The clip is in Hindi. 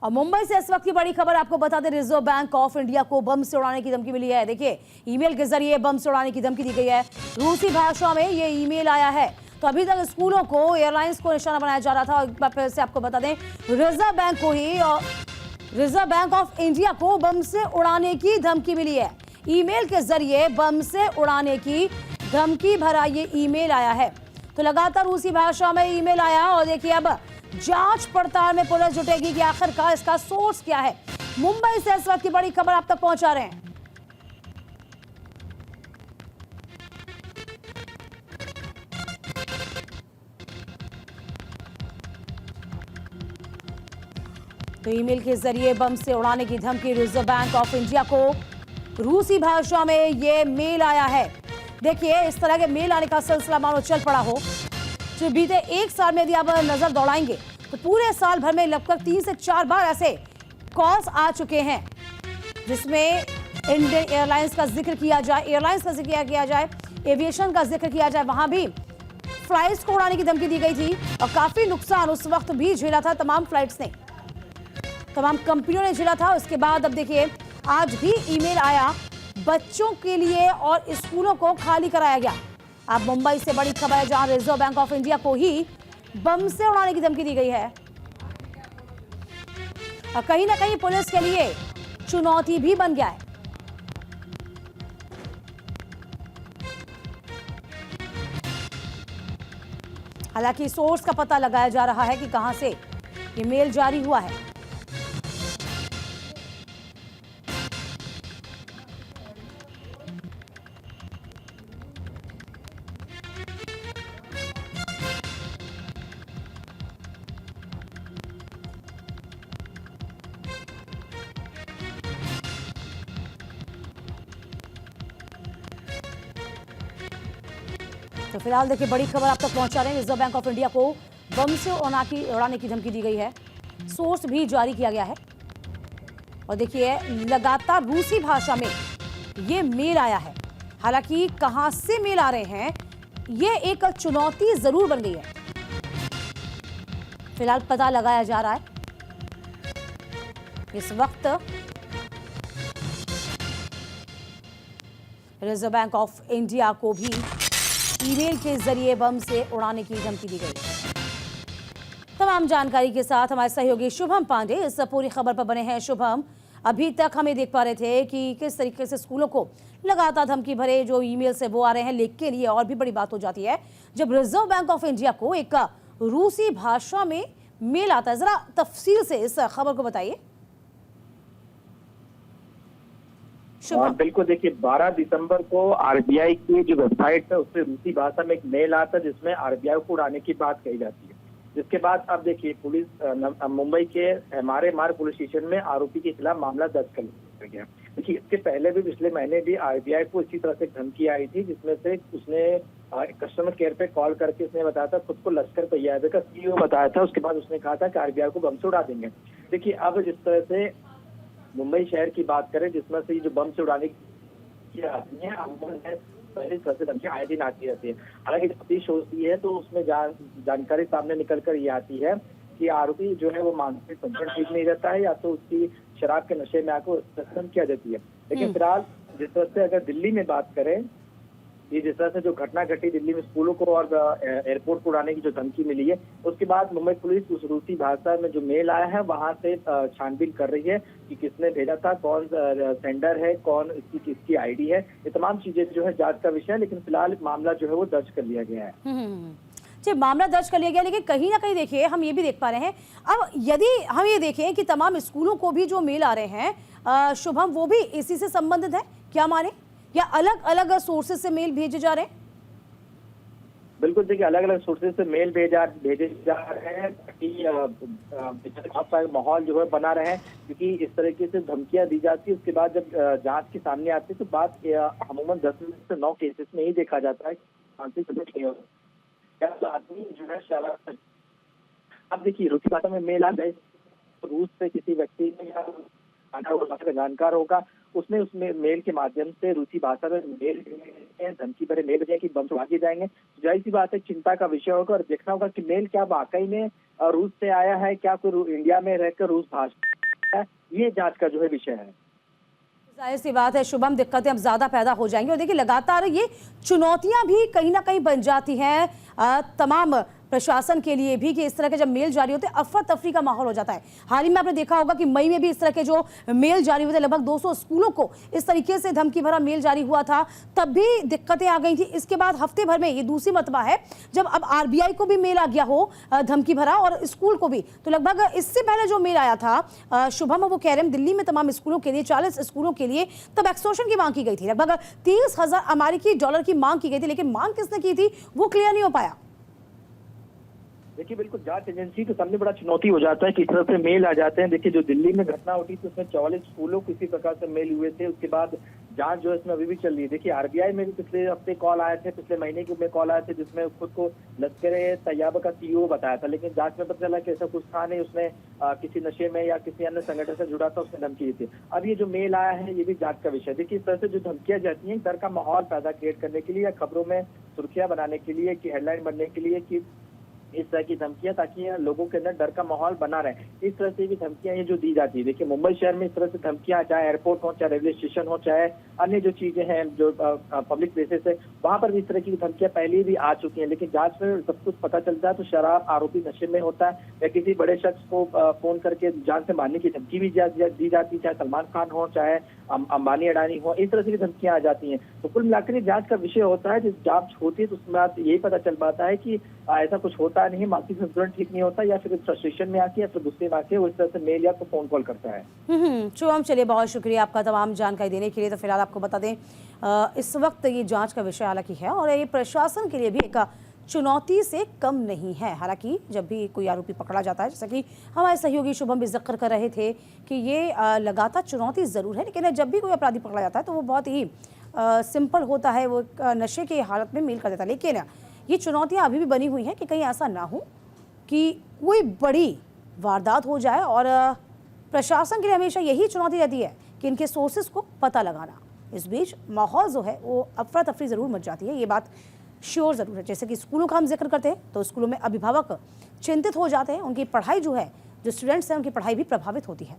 और मुंबई से इस वक्त की बड़ी खबर आपको बता दें, रिजर्व बैंक ऑफ इंडिया को बम से उड़ाने की धमकी मिली है। देखिए, ईमेल के जरिए बम से उड़ाने की धमकी दी गई है। रूसी भाषा में ये ईमेल आया है। तो अभी तक स्कूलों को, एयरलाइंस को निशाना बनाया जा रहा था। एक बार फिर से आपको बता दें, रिजर्व बैंक को ही और रिजर्व बैंक ऑफ इंडिया को बम से उड़ाने की धमकी मिली है। ईमेल के जरिए बम से उड़ाने की धमकी भरा ये ईमेल आया है। तो लगातार रूसी भाषा में ईमेल आया और देखिए अब जांच पड़ताल में पुलिस जुटेगी कि आखिरकार इसका सोर्स क्या है। मुंबई से इस वक्त की बड़ी खबर आप तक पहुंचा रहे हैं। तो ईमेल के जरिए बम से उड़ाने की धमकी, रिजर्व बैंक ऑफ इंडिया को रूसी भाषा में यह मेल आया है। देखिए, इस तरह के मेल आने का सिलसिला मानो चल पड़ा हो। जो बीते एक साल में यदि आप नजर दौड़ाएंगे तो पूरे साल भर में लगभग 3 से 4 बार ऐसे कॉल्स आ चुके हैं जिसमें इंडियन एयरलाइंस का जिक्र किया जाए, एविएशन का जिक्र किया जाए। वहां भी फ्लाइट्स को उड़ाने की धमकी दी गई थी और काफी नुकसान उस वक्त भी झेला था तमाम फ्लाइट्स ने, तमाम कंपनियों ने झेला था। उसके बाद अब देखिए, आज भी ईमेल आया, बच्चों के लिए और स्कूलों को खाली कराया गया। अब मुंबई से बड़ी खबर है, जहां रिजर्व बैंक ऑफ इंडिया को ही बम से उड़ाने की धमकी दी गई है और कहीं ना कहीं पुलिस के लिए चुनौती भी बन गया है। हालांकि सोर्स का पता लगाया जा रहा है कि कहां से ये मेल जारी हुआ है। तो फिलहाल देखिए, बड़ी खबर आप तक पहुंचा रहे हैं। रिजर्व बैंक ऑफ इंडिया को बम से उड़ाने की धमकी दी गई है। सोर्स भी जारी किया गया है और देखिए, लगातार रूसी भाषा में ये मेल आया है। हालांकि कहां से मेल आ रहे हैं, ये एक चुनौती जरूर बन गई है। फिलहाल पता लगाया जा रहा है। इस वक्त रिजर्व बैंक ऑफ इंडिया को भी ईमेल के जरिए बम से उड़ाने की धमकी दी गई। तमाम जानकारी के साथ हमारे सहयोगी शुभम पांडे इस पूरी खबर पर बने हैं। शुभम, अभी तक हमें देख पा रहे थे कि किस तरीके से स्कूलों को लगातार धमकी भरे जो ईमेल से वो आ रहे हैं, लेकिन ये और भी बड़ी बात हो जाती है जब रिजर्व बैंक ऑफ इंडिया को एक रूसी भाषा में मेल आता है। जरा तफसील से इस खबर को बताइए। बिल्कुल, देखिए 12 दिसंबर को आरबीआई की जो वेबसाइट है उससे रूसी भाषा में एक मेल आता है जिसमें आरबीआई को उड़ाने की बात कही जाती है। जिसके बाद अब देखिए, पुलिस मुंबई के एमआरए मार्ग पुलिस स्टेशन में आरोपी के खिलाफ मामला दर्ज कर लिया गया। देखिए, इसके पहले भी पिछले महीने भी आरबीआई को इसी तरह से धमकी आई थी, जिसमें से उसने कस्टमर केयर पे कॉल करके उसने बताया था खुद को लश्कर तैयबा का सीईओ बताया था। उसके बाद उसने कहा था कि आरबीआई को बम से उड़ा देंगे। देखिए, अब जिस तरह से मुंबई शहर की बात करें, जिसमें से जो बम से उड़ाने की आती है, पहले सबसे धमकी आए दिन आती रहती है। हालांकि तफ्तीश होती है तो उसमें जानकारी सामने निकल कर ये आती है कि आरोपी जो है वो मानसिक संतुलन ठीक नहीं रहता है या तो उसकी शराब के नशे में आकर सत्संग किया जाती है। लेकिन फिलहाल जिस तरह से अगर दिल्ली में बात करें, ये जिस तरह से जो घटना घटी दिल्ली में स्कूलों को और एयरपोर्ट को उड़ाने की जो धमकी मिली है, उसके बाद मुंबई पुलिस उस रूसी भाषा में जो मेल आया है वहां से छानबीन कर रही है कि किसने भेजा था, कौन सेंडर है, कौन किसकी आईडी है। ये तमाम चीजें जो है जांच का विषय है, लेकिन फिलहाल मामला जो है वो दर्ज कर लिया गया है। जी, मामला दर्ज कर लिया गया, लेकिन कहीं ना कहीं देखिए, हम ये भी देख पा रहे हैं, अब यदि हम ये देखें कि तमाम स्कूलों को भी जो मेल आ रहे हैं शुभम, वो भी इसी से संबंधित है क्या माने, या अलग अलग सोर्सेज से मेल भेजे जा रहे हैं? बिल्कुल, देखिए अलग अलग सोर्सेज से मेल भेजे जा रहे हैं ताकि माहौल जो है बना रहे, क्योंकि इस तरीके से धमकियां दी जाती है। उसके बाद जब जांच के सामने आती है तो बात अमूमन 10 से 9 केसेस में ही देखा जाता है आदमी जो है शराब। अब देखिए, रूसी भाषा में मेल आ गए, रूस से किसी व्यक्ति ने या भाषा का जानकार होगा, उसने उसमें मेल के माध्यम से रूसी भाषा में मेल धमकी भरे मेल भेजे कि बम भागे जाएंगे। जाहिर सी बात है, चिंता का विषय होगा और देखना होगा कि मेल क्या वाकई में रूस से आया है, क्या कोई इंडिया में रहकर रूस भाषा है, ये जांच का जो है विषय है। जाहिर सी बात है शुभम, दिक्कतें अब ज्यादा पैदा हो जाएंगी और देखिए लगातार ये चुनौतियां भी कहीं ना कहीं बन जाती हैं तमाम प्रशासन के लिए भी कि इस तरह के जब मेल जारी होते हैं अफरा तफरी का माहौल हो जाता है। हाल ही में आपने देखा होगा कि मई में भी इस तरह के जो मेल जारी हुए थे, लगभग 200 स्कूलों को इस तरीके से धमकी भरा मेल जारी हुआ था, तब भी दिक्कतें आ गई थी। इसके बाद हफ्ते भर में ये दूसरी मरतबा है जब अब आरबीआई को भी मेल आ गया हो धमकी भरा और स्कूल को भी। तो लगभग इससे पहले जो मेल आया था शुभम, वो कह रहे हैं दिल्ली में तमाम स्कूलों के लिए 40 स्कूलों के लिए तब एक्सटॉर्शन की मांग की गई थी, लगभग 30,000 अमेरिकी डॉलर की मांग की गई थी, लेकिन मांग किसने की थी वो क्लियर नहीं हो पाया। देखिए बिल्कुल जांच एजेंसी के सामने बड़ा चुनौती हो जाता है कि इस तरह से मेल आ जाते हैं। देखिए जो दिल्ली में घटना उठी थी उसमें 44 स्कूलों को इसी प्रकार से मेल हुए थे। उसके बाद जांच जो है इसमें अभी भी चल रही है। देखिए आरबीआई में भी पिछले हफ्ते कॉल आए थे, पिछले महीने में कॉल आए थे, जिसमें खुद को लश्कर तैयबा का सीईओ बताया था, लेकिन जांच में पता चला कि ऐसा कुछ था नहीं, उसने किसी नशे में या किसी अन्य संगठन से जुड़ा था, उसने धमकी दी थी। अब ये जो मेल आया है ये भी जांच का विषय। देखिए इस तरह से जो धमकियां जाती हैं डर का माहौल पैदा क्रिएट करने के लिए या खबरों में सुर्खियां बनाने के लिए, कि हेडलाइन बनने के लिए, कि इस तरह की धमकियां, ताकि लोगों के अंदर डर का माहौल बना रहे, इस तरह से भी धमकियां ये जो दी जाती है। देखिए मुंबई शहर में इस तरह से धमकियां, चाहे एयरपोर्ट हो, चाहे रेलवे स्टेशन हो, चाहे अन्य जो चीजें हैं जो पब्लिक प्लेसेस है, वहां पर भी इस तरह की धमकियां पहले भी आ चुकी हैं। लेकिन जांच में सब कुछ पता चलता है तो शराब आरोपी नशे में होता है या किसी बड़े शख्स को फोन करके जान से मारने की धमकी भी दी जाती है, चाहे सलमान खान हो, चाहे अंबानी अडानी हो, इस तरह से भी धमकियां आ जाती हैं। तो कुल मिलाकर जांच का विषय होता है। जब जांच होती है तो उसमें यही पता चल पाता है कि ऐसा कुछ होता नहीं, मानसिक संतुलन ठीक नहीं होता, या फिर फ्रस्ट्रेशन में आके या फिर गुस्से में आके वो इस तरह से मेल या तो फोन कॉल करता है। शुभम, चलिए बहुत शुक्रिया आपका तमाम जानकारी देने के लिए। तो फिलहाल आपको बता दें इस वक्त ये जांच का विषय हालांकि है और ये प्रशासन के लिए भी एक चुनौती से कम नहीं है। हालांकि जब भी कोई आरोपी पकड़ा जाता है, जैसा कि हमारे सहयोगी शुभम भी जिक्र कर रहे थे कि ये लगातार चुनौती ज़रूर है, लेकिन जब भी कोई अपराधी पकड़ा जाता है तो वो बहुत ही सिंपल होता है, वो नशे की हालत में मेल कर देता है। लेकिन ये चुनौतियाँ अभी भी बनी हुई हैं कि कहीं ऐसा ना हो कि कोई बड़ी वारदात हो जाए, और प्रशासन के लिए हमेशा यही चुनौती रहती है कि इनके सोर्सेज को पता लगाना। इस बीच माहौल जो है वो अफरा तफरी ज़रूर मच जाती है, ये बात श्योर ज़रूर है। जैसे कि स्कूलों का हम जिक्र करते हैं तो स्कूलों में अभिभावक चिंतित हो जाते हैं, उनकी पढ़ाई जो है, जो स्टूडेंट्स हैं उनकी पढ़ाई भी प्रभावित होती है।